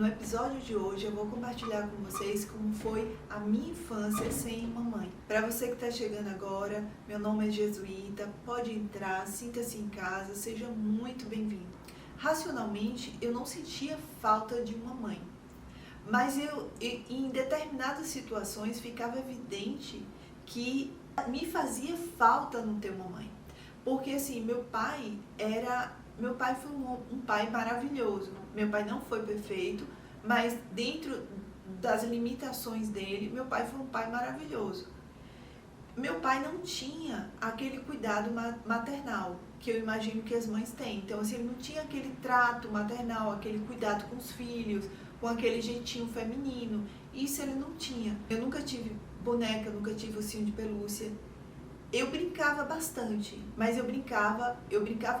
No episódio de hoje eu vou compartilhar com vocês como foi a minha infância sem mamãe. Para você que está chegando agora, meu nome é Jesuíta, pode entrar, sinta-se em casa, seja muito bem-vindo. Racionalmente eu não sentia falta de uma mãe, mas em determinadas situações ficava evidente que me fazia falta não ter uma mãe. Porque assim, meu pai foi um pai maravilhoso. Meu pai não foi perfeito, mas dentro das limitações dele, meu pai foi um pai maravilhoso. Meu pai não tinha aquele cuidado maternal que eu imagino que as mães têm. Então, assim, ele não tinha aquele trato maternal, aquele cuidado com os filhos, com aquele jeitinho feminino. Isso ele não tinha. Eu nunca tive boneca, nunca tive ursinho de pelúcia. Eu brincava bastante, mas eu brincava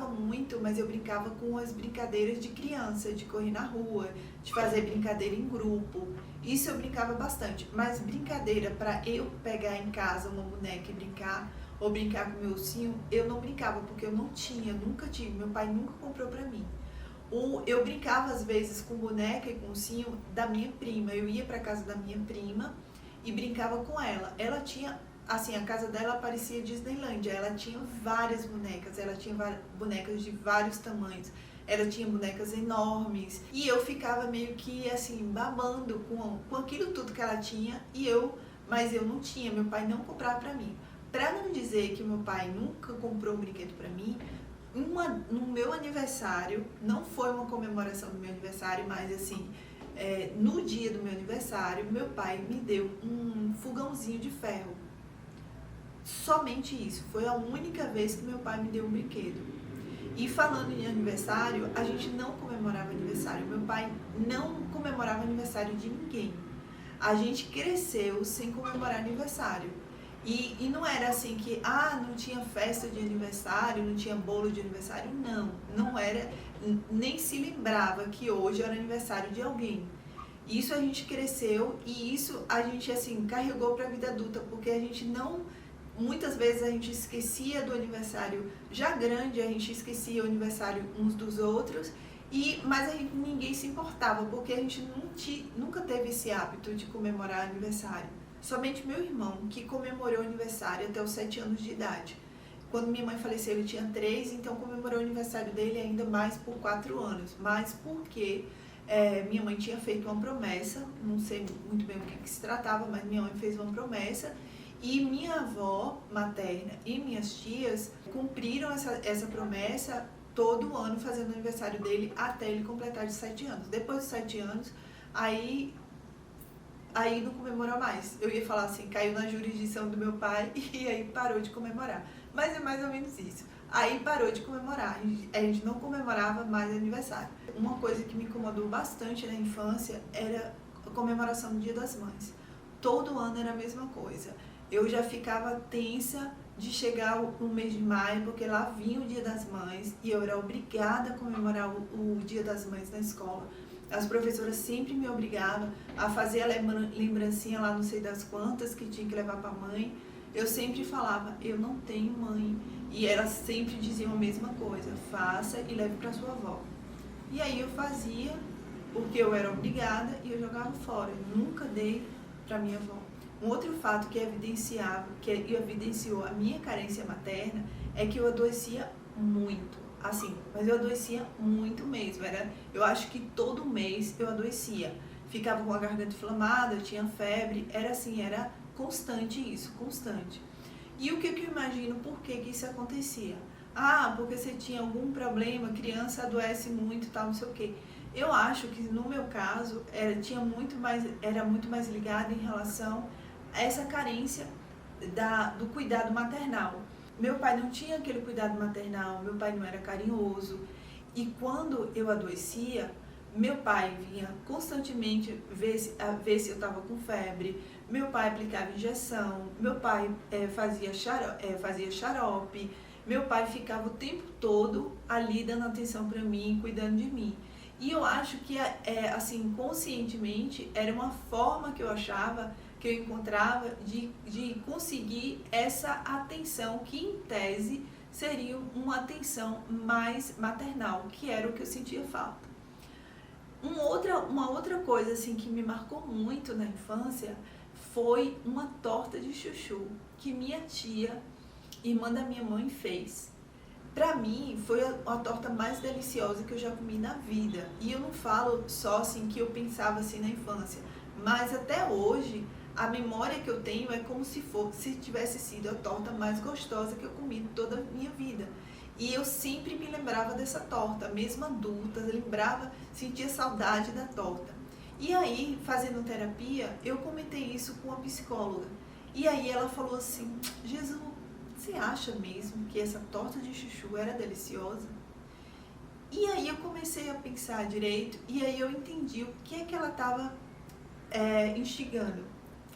muito, mas eu brincava com as brincadeiras de criança, de correr na rua, de fazer brincadeira em grupo. Isso eu brincava bastante, mas brincadeira para eu pegar em casa uma boneca e brincar, ou brincar com meu ursinho, eu não brincava, porque eu não tinha, nunca tive, meu pai nunca comprou para mim. Eu brincava às vezes com boneca e com ursinho da minha prima, eu ia para casa da minha prima e brincava com ela. Ela tinha, assim, a casa dela parecia Disneylândia, ela tinha várias bonecas, ela tinha bonecas de vários tamanhos, ela tinha bonecas enormes, e eu ficava meio que, assim, babando com aquilo tudo que ela tinha, mas eu não tinha, meu pai não comprava pra mim. Pra não dizer que meu pai nunca comprou um brinquedo pra mim, no meu aniversário, não foi uma comemoração do meu aniversário, mas assim, no dia do meu aniversário, meu pai me deu um fogãozinho de ferro. Somente isso, foi a única vez que meu pai me deu um brinquedo. E falando em aniversário, a gente não comemorava aniversário. Meu pai não comemorava aniversário de ninguém. A gente cresceu sem comemorar aniversário. E não era assim que, não tinha festa de aniversário, não tinha bolo de aniversário. Não era, nem se lembrava que hoje era aniversário de alguém. Isso a gente cresceu e isso a gente, assim, carregou para a vida adulta, porque a gente não... Muitas vezes a gente esquecia do aniversário já grande, a gente esquecia o aniversário uns dos outros, mas ninguém se importava, porque a gente nunca teve esse hábito de comemorar aniversário. Somente meu irmão, que comemorou aniversário até os 7 anos de idade. Quando minha mãe faleceu, ele tinha 3, então comemorou o aniversário dele ainda mais por 4 anos. Mas porque minha mãe tinha feito uma promessa, não sei muito bem o que se tratava, mas minha mãe fez uma promessa, e minha avó materna e minhas tias cumpriram essa promessa todo ano, fazendo o aniversário dele até ele completar de 7 anos. Depois de 7 anos, aí não comemorou mais. Eu ia falar assim, caiu na jurisdição do meu pai e aí parou de comemorar. Mas é mais ou menos isso. Aí parou de comemorar, a gente não comemorava mais aniversário. Uma coisa que me incomodou bastante na infância era a comemoração do Dia das Mães. Todo ano era a mesma coisa. Eu já ficava tensa de chegar o mês de maio, porque lá vinha o Dia das Mães e eu era obrigada a comemorar o Dia das Mães na escola. As professoras sempre me obrigavam a fazer a lembrancinha lá, não sei das quantas, que tinha que levar para a mãe. Eu sempre falava, eu não tenho mãe. E elas sempre diziam a mesma coisa, faça e leve para sua avó. E aí eu fazia, porque eu era obrigada, e eu jogava fora. Eu nunca dei para minha avó. Um outro fato que evidenciou a minha carência materna é que eu adoecia muito, assim, mas eu adoecia muito mesmo. Eu acho que todo mês eu adoecia, ficava com a garganta inflamada, eu tinha febre, era assim, era constante isso, constante. E o que eu imagino por que isso acontecia? Porque você tinha algum problema, criança adoece muito, tal, não sei o quê. Eu acho que no meu caso era muito mais ligado em relação a essa carência do cuidado maternal. Meu pai não tinha aquele cuidado maternal, meu pai não era carinhoso. E quando eu adoecia, meu pai vinha constantemente ver se eu estava com febre, meu pai aplicava injeção, meu pai fazia xarope, meu pai ficava o tempo todo ali dando atenção para mim, cuidando de mim. E eu acho que, assim, conscientemente, era uma forma que eu achava, que eu encontrava de conseguir essa atenção que, em tese, seria uma atenção mais maternal, que era o que eu sentia falta. Uma outra coisa assim que me marcou muito na infância foi uma torta de chuchu que minha tia, irmã da minha mãe, fez. Pra mim, foi a torta mais deliciosa que eu já comi na vida. E eu não falo só assim que eu pensava assim na infância, mas até hoje a memória que eu tenho é como se tivesse sido a torta mais gostosa que eu comi toda a minha vida. E eu sempre me lembrava dessa torta, mesmo adulta, lembrava, sentia saudade da torta. E aí, fazendo terapia, eu comentei isso com a psicóloga. E aí ela falou assim: Jesus, você acha mesmo que essa torta de chuchu era deliciosa? E aí eu comecei a pensar direito e aí eu entendi o que é que ela estava instigando.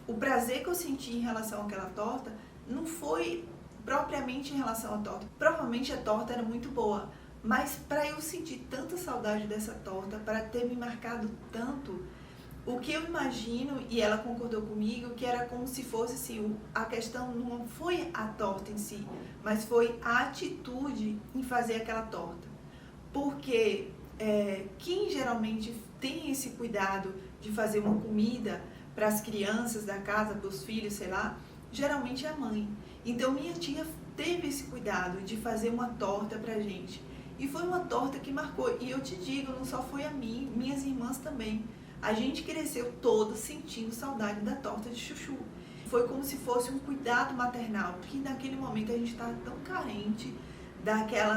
O prazer que eu senti em relação àquela torta não foi propriamente em relação à torta. Provavelmente a torta era muito boa, mas para eu sentir tanta saudade dessa torta, para ter me marcado tanto, o que eu imagino, e ela concordou comigo, que era como se fosse assim, a questão não foi a torta em si, mas foi a atitude em fazer aquela torta. Porque quem geralmente tem esse cuidado de fazer uma comida para as crianças da casa, para os filhos, sei lá, geralmente é a mãe. Então minha tia teve esse cuidado de fazer uma torta pra gente. E foi uma torta que marcou. E eu te digo, não só foi a mim, minhas irmãs também. A gente cresceu todas sentindo saudade da torta de chuchu. Foi como se fosse um cuidado maternal, porque naquele momento a gente estava tão carente,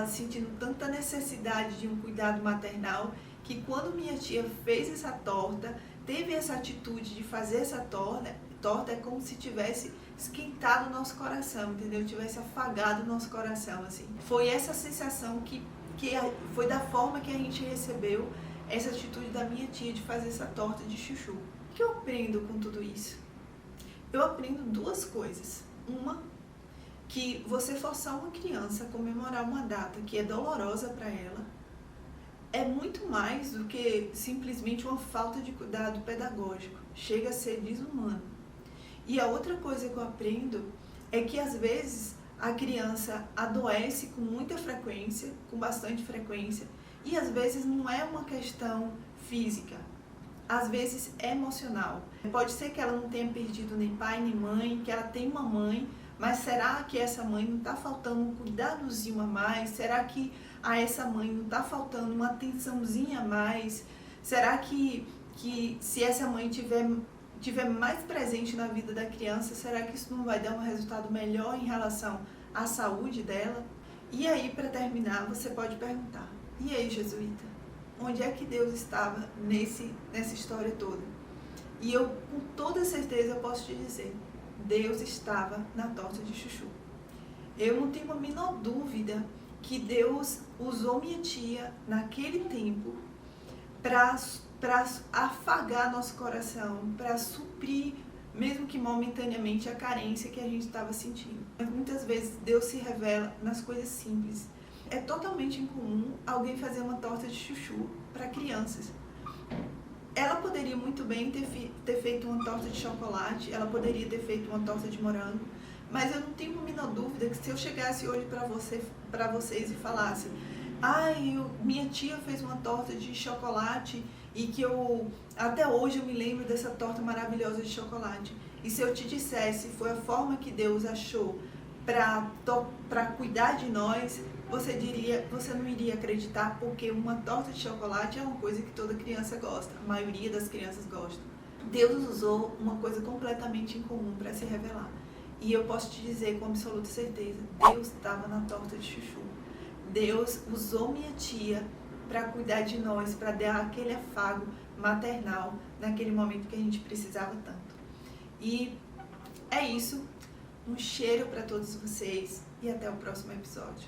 sentindo tanta necessidade de um cuidado maternal, que quando minha tia fez essa torta, teve essa atitude de fazer essa torta é como se tivesse esquentado o nosso coração, entendeu? Tivesse afagado o nosso coração, assim. Foi essa sensação que foi da forma que a gente recebeu essa atitude da minha tia de fazer essa torta de chuchu. O que eu aprendo com tudo isso? Eu aprendo duas coisas. Uma, que você forçar uma criança a comemorar uma data que é dolorosa para ela é muito mais do que simplesmente uma falta de cuidado pedagógico. Chega a ser desumano. E a outra coisa que eu aprendo é que às vezes a criança adoece com muita frequência, com bastante frequência, e às vezes não é uma questão física, às vezes é emocional. Pode ser que ela não tenha perdido nem pai nem mãe, que ela tem uma mãe, mas será que essa mãe não está faltando um cuidadozinho a mais? Será que a essa mãe não está faltando uma atençãozinha a mais? Será que se essa mãe tiver mais presente na vida da criança, será que isso não vai dar um resultado melhor em relação à saúde dela? E aí, para terminar, você pode perguntar: e aí, jesuíta, onde é que Deus estava nessa história toda? E eu, com toda certeza, eu posso te dizer, Deus estava na torta de chuchu. Eu não tenho a menor dúvida que Deus usou minha tia naquele tempo para afagar nosso coração, para suprir, mesmo que momentaneamente, a carência que a gente estava sentindo. Mas muitas vezes Deus se revela nas coisas simples. É totalmente incomum alguém fazer uma torta de chuchu para crianças. Ela poderia muito bem ter feito uma torta de chocolate, ela poderia ter feito uma torta de morango, mas eu não tenho a menor dúvida que se eu chegasse hoje para vocês e falasse: minha tia fez uma torta de chocolate e que até hoje eu me lembro dessa torta maravilhosa de chocolate. E se eu te dissesse foi a forma que Deus achou para cuidar de nós, você não iria acreditar, porque uma torta de chocolate é uma coisa que toda criança gosta, a maioria das crianças gosta. Deus usou uma coisa completamente incomum para se revelar. E eu posso te dizer com absoluta certeza, Deus estava na torta de chuchu. Deus usou minha tia para cuidar de nós, para dar aquele afago maternal naquele momento que a gente precisava tanto. E é isso. Um cheiro para todos vocês e até o próximo episódio.